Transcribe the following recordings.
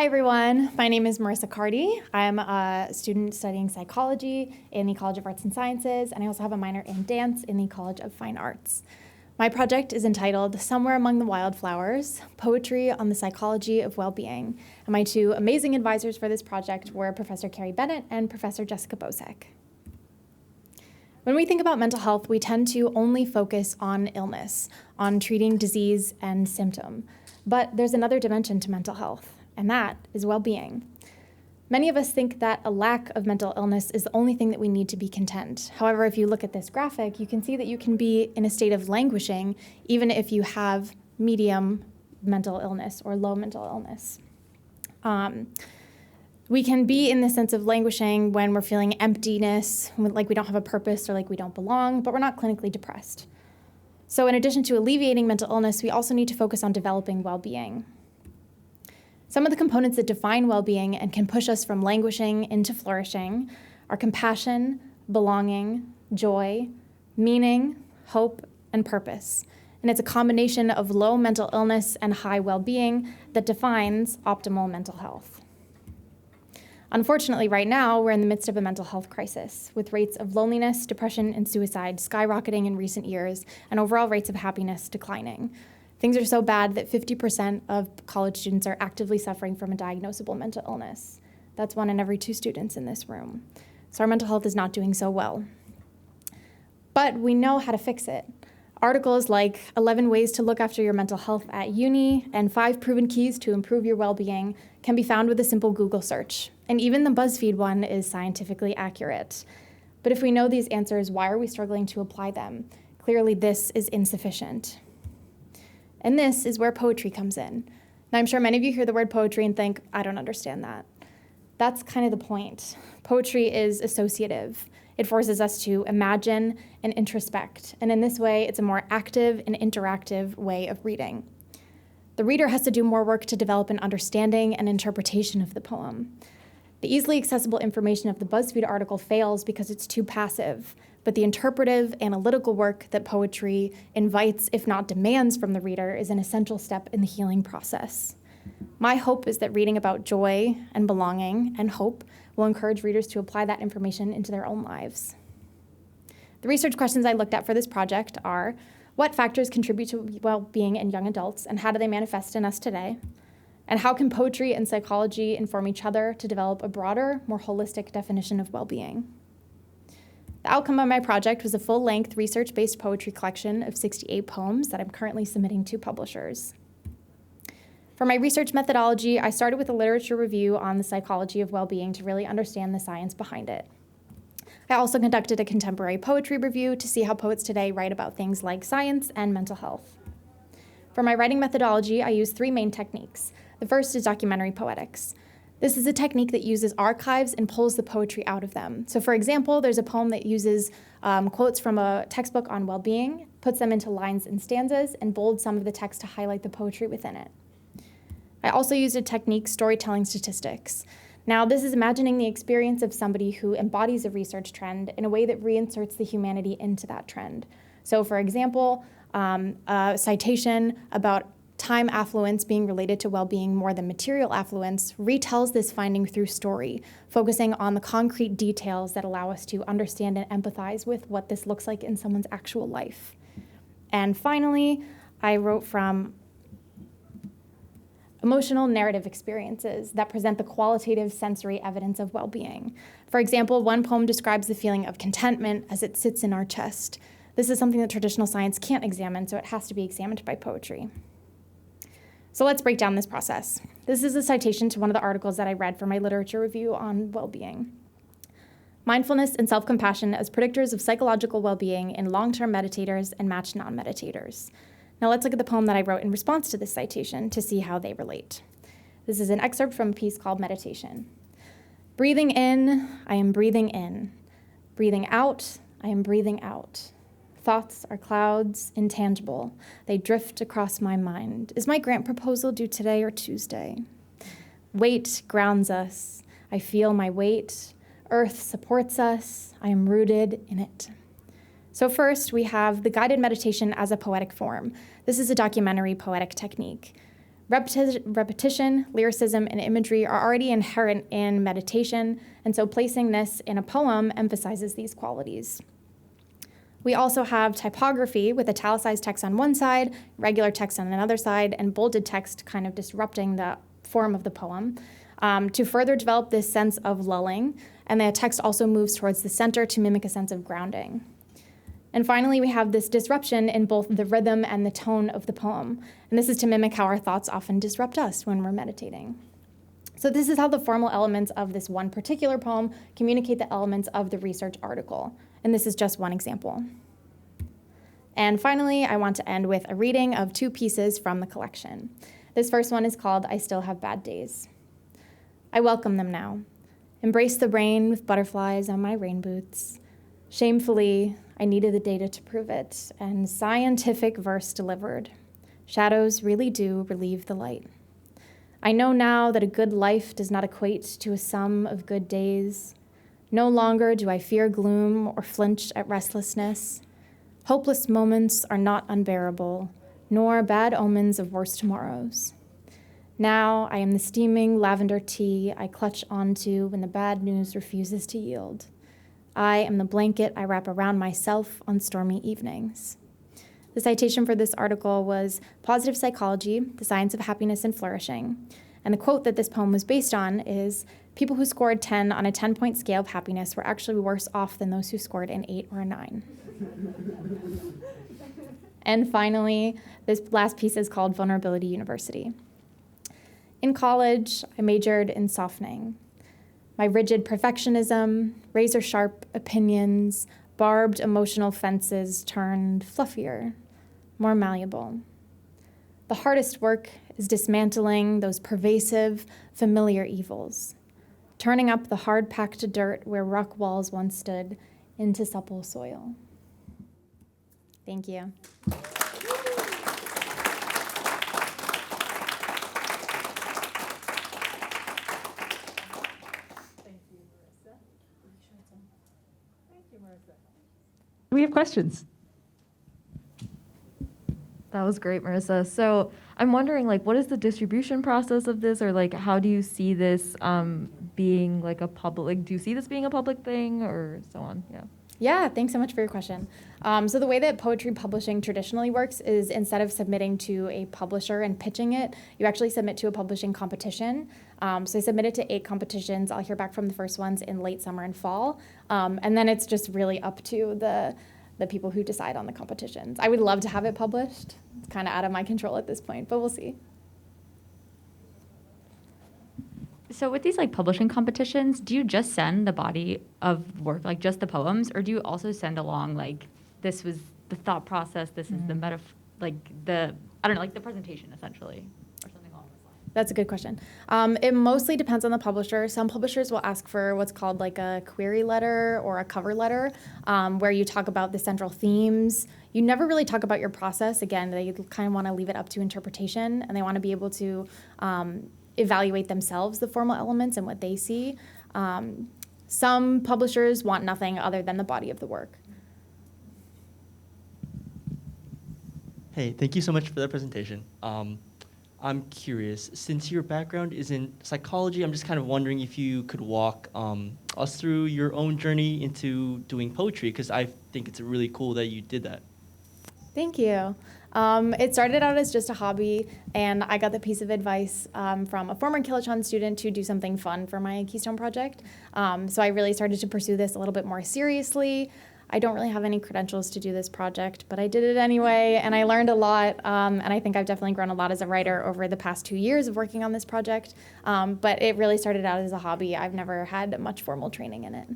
everyone. My name is Marissa Carty. I'm a student studying psychology in the College of Arts and Sciences, and I also have a minor in dance in the College of Fine Arts. My project is entitled Somewhere Among the Wildflowers, Poetry on the Psychology of Well-Being. And my two amazing advisors for this project were Professor Carrie Bennett and Professor Jessica Bosek. When we think about mental health, we tend to only focus on illness, on treating disease and symptom. But there's another dimension to mental health, and that is well-being. Many of us think that a lack of mental illness is the only thing that we need to be content. However, if you look at this graphic, you can see that you can be in a state of languishing even if you have medium mental illness or low mental illness. We can be in the sense of languishing when we're feeling emptiness, like we don't have a purpose or like we don't belong, but we're not clinically depressed. So in addition to alleviating mental illness, we also need to focus on developing well-being. Some of the components that define well-being and can push us from languishing into flourishing are compassion, belonging, joy, meaning, hope, and purpose. And it's a combination of low mental illness and high well-being that defines optimal mental health. Unfortunately, right now, we're in the midst of a mental health crisis, with rates of loneliness, depression, and suicide skyrocketing in recent years, and overall rates of happiness declining. Things are so bad that 50% of college students are actively suffering from a diagnosable mental illness. That's 1 in every 2 students in this room. So our mental health is not doing so well. But we know how to fix it. Articles like 11 Ways to Look After Your Mental Health at Uni and 5 Proven Keys to Improve Your Well-Being can be found with a simple Google search. And even the BuzzFeed one is scientifically accurate. But if we know these answers, why are we struggling to apply them? Clearly, this is insufficient. And this is where poetry comes in. Now, I'm sure many of you hear the word poetry and think, I don't understand that. That's kind of the point. Poetry is associative. It forces us to imagine and introspect. And in this way, it's a more active and interactive way of reading. The reader has to do more work to develop an understanding and interpretation of the poem. The easily accessible information of the BuzzFeed article fails because it's too passive, but the interpretive, analytical work that poetry invites, if not demands from the reader, is an essential step in the healing process. My hope is that reading about joy and belonging and hope will encourage readers to apply that information into their own lives. The research questions I looked at for this project are, what factors contribute to well-being in young adults, and how do they manifest in us today? And how can poetry and psychology inform each other to develop a broader, more holistic definition of well-being? The outcome of my project was a full-length, research-based poetry collection of 68 poems that I'm currently submitting to publishers. For my research methodology, I started with a literature review on the psychology of well-being to really understand the science behind it. I also conducted a contemporary poetry review to see how poets today write about things like science and mental health. For my writing methodology, I used 3 main techniques. The first is documentary poetics. This is a technique that uses archives and pulls the poetry out of them. So for example, there's a poem that uses quotes from a textbook on well-being, puts them into lines and stanzas, and bolds some of the text to highlight the poetry within it. I also used a technique, storytelling statistics. Now, this is imagining the experience of somebody who embodies a research trend in a way that reinserts the humanity into that trend. So for example, a citation about time affluence being related to well-being more than material affluence retells this finding through story, focusing on the concrete details that allow us to understand and empathize with what this looks like in someone's actual life. And finally, I wrote from emotional narrative experiences that present the qualitative sensory evidence of well-being. For example, one poem describes the feeling of contentment as it sits in our chest. This is something that traditional science can't examine, so it has to be examined by poetry. So let's break down this process. This is a citation to one of the articles that I read for my literature review on well-being. Mindfulness and self-compassion as predictors of psychological well-being in long-term meditators and matched non-meditators. Now let's look at the poem that I wrote in response to this citation to see how they relate. This is an excerpt from a piece called Meditation. Breathing in, I am breathing in. Breathing out, I am breathing out. Thoughts are clouds, intangible. They drift across my mind. Is my grant proposal due today or Tuesday? Weight grounds us. I feel my weight. Earth supports us. I am rooted in it. So first, we have the guided meditation as a poetic form. This is a documentary poetic technique. Repetition, lyricism, and imagery are already inherent in meditation, and so placing this in a poem emphasizes these qualities. We also have typography with italicized text on one side, regular text on another side, and bolded text kind of disrupting the form of the poem to further develop this sense of lulling, and the text also moves towards the center to mimic a sense of grounding. And finally, we have this disruption in both the rhythm and the tone of the poem. And this is to mimic how our thoughts often disrupt us when we're meditating. So this is how the formal elements of this one particular poem communicate the elements of the research article. And this is just one example. And finally, I want to end with a reading of two pieces from the collection. This first one is called I Still Have Bad Days. I welcome them now. Embrace the rain with butterflies on my rain boots. Shamefully, I needed the data to prove it, and scientific verse delivered. Shadows really do relieve the light. I know now that a good life does not equate to a sum of good days. No longer do I fear gloom or flinch at restlessness. Hopeless moments are not unbearable, nor bad omens of worse tomorrows. Now I am the steaming lavender tea I clutch onto when the bad news refuses to yield. I am the blanket I wrap around myself on stormy evenings. The citation for this article was Positive Psychology, the Science of Happiness and Flourishing. And the quote that this poem was based on is, people who scored 10 on a 10-point scale of happiness were actually worse off than those who scored an 8 or a 9. And finally, this last piece is called Vulnerability University. In college, I majored in softening. My rigid perfectionism, razor-sharp opinions, barbed emotional fences turned fluffier, more malleable. The hardest work is dismantling those pervasive, familiar evils, turning up the hard-packed dirt where rock walls once stood into supple soil. Thank you. We have questions. That was great, Marissa. So I'm wondering, like, what is the distribution process of this, or like, how do you see this being like a public? Like, do you see this being a public thing, or so on? Yeah. Yeah, thanks so much for your question. So the way that poetry publishing traditionally works is instead of submitting to a publisher and pitching it, you actually submit to a publishing competition. So I submitted to 8 competitions. I'll hear back from the first ones in late summer and fall. And then it's just really up to the people who decide on the competitions. I would love to have it published. It's kind of out of my control at this point, but we'll see. So with these like publishing competitions, do you just send the body of work, like just the poems, or do you also send along like this was the thought process, this is the I don't know, like the presentation essentially, or something along those lines? That's a good question. It mostly depends on the publisher. Some publishers will ask for what's called like a query letter or a cover letter, where you talk about the central themes. You never really talk about your process. Again, they kind of want to leave it up to interpretation, and they want to be able to evaluate themselves the formal elements and what they see. Some publishers want nothing other than the body of the work. Hey, thank you so much for that presentation. I'm curious, since your background is in psychology, I'm just kind of wondering if you could walk us through your own journey into doing poetry, because I think it's really cool that you did that. Thank you. It started out as just a hobby, and I got the piece of advice from a former Kilachand student to do something fun for my Keystone project. So I really started to pursue this a little bit more seriously. I don't really have any credentials to do this project, but I did it anyway, and I learned a lot, and I think I've definitely grown a lot as a writer over the past 2 years of working on this project. But it really started out as a hobby. I've never had much formal training in it.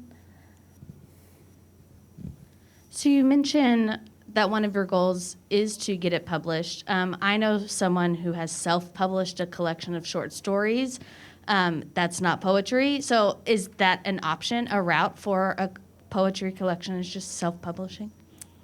So you mentioned that one of your goals is to get it published. I know someone who has self-published a collection of short stories. That's not poetry. So is that an option, a route for a poetry collection, is just self-publishing?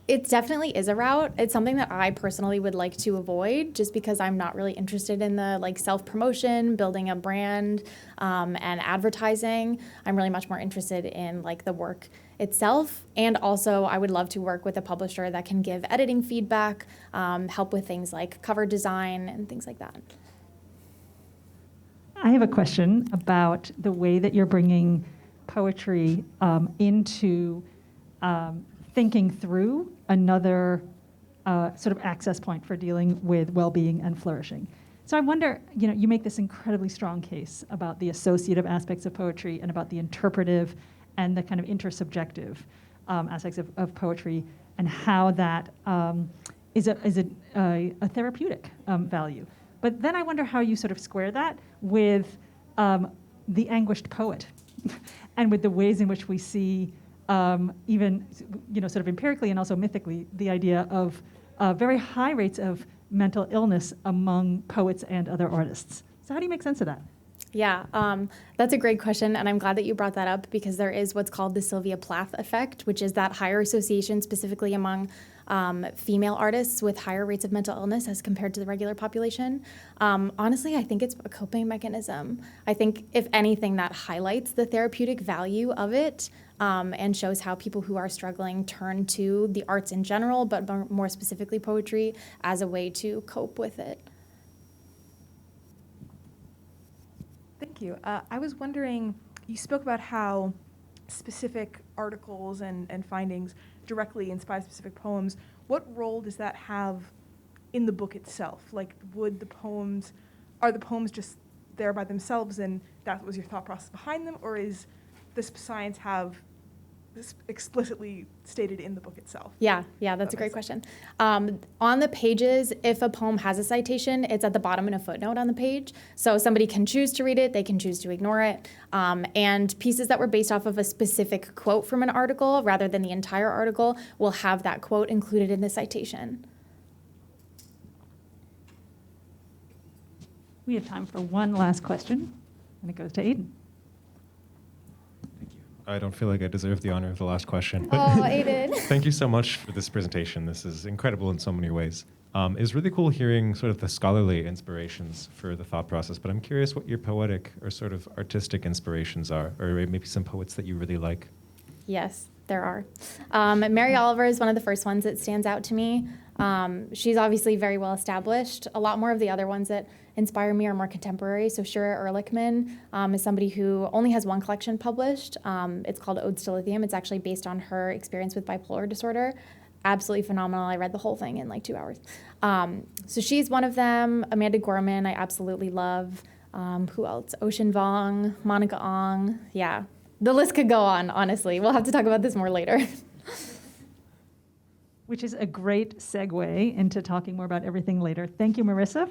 It definitely is a route. It's something that I personally would like to avoid, just because I'm not really interested in the like self-promotion, building a brand, and advertising. I'm really much more interested in like the work itself. And also I would love to work with a publisher that can give editing feedback, help with things like cover design and things like that. I have a question about the way that you're bringing poetry into thinking through another sort of access point for dealing with well-being and flourishing. So I wonder, you make this incredibly strong case about the associative aspects of poetry and about the interpretive and the kind of intersubjective aspects of poetry, and how that is a therapeutic value. But then I wonder how you sort of square that with the anguished poet and with the ways in which we see even, sort of empirically and also mythically, the idea of very high rates of mental illness among poets and other artists. So how do you make sense of that? Yeah, that's a great question, and I'm glad that you brought that up, because there is what's called the Sylvia Plath effect, which is that higher association specifically among female artists with higher rates of mental illness as compared to the regular population. Honestly, I think it's a coping mechanism. I think, if anything, that highlights the therapeutic value of it, and shows how people who are struggling turn to the arts in general, but more specifically poetry, as a way to cope with it. Thank you. I was wondering, you spoke about how specific articles and findings directly inspire specific poems. What role does that have in the book itself? Like, are the poems just there by themselves and that was your thought process behind them, or is this science have this explicitly stated in the book itself? Yeah, that's a great question. On the pages, if a poem has a citation, it's at the bottom in a footnote on the page. So somebody can choose to read it, they can choose to ignore it. And pieces that were based off of a specific quote from an article, rather than the entire article, will have that quote included in the citation. We have time for one last question, and it goes to Aiden. I don't feel like I deserve the honor of the last question. Oh, Aiden. Thank you so much for this presentation. This is incredible in so many ways. It's really cool hearing sort of the scholarly inspirations for the thought process, but I'm curious what your poetic or sort of artistic inspirations are, or maybe some poets that you really like. Yes, there are. Mary Oliver is one of the first ones that stands out to me. She's obviously very well established. A lot more of the other ones that inspire me are more contemporary. So Shura Ehrlichman is somebody who only has one collection published. It's called Odes to Lithium. It's actually based on her experience with bipolar disorder. Absolutely phenomenal. I read the whole thing in like 2 hours. So she's one of them. Amanda Gorman, I absolutely love. Who else? Ocean Vuong, Monica Ong. Yeah, the list could go on, honestly. We'll have to talk about this more later. Which is a great segue into talking more about everything later. Thank you, Marissa.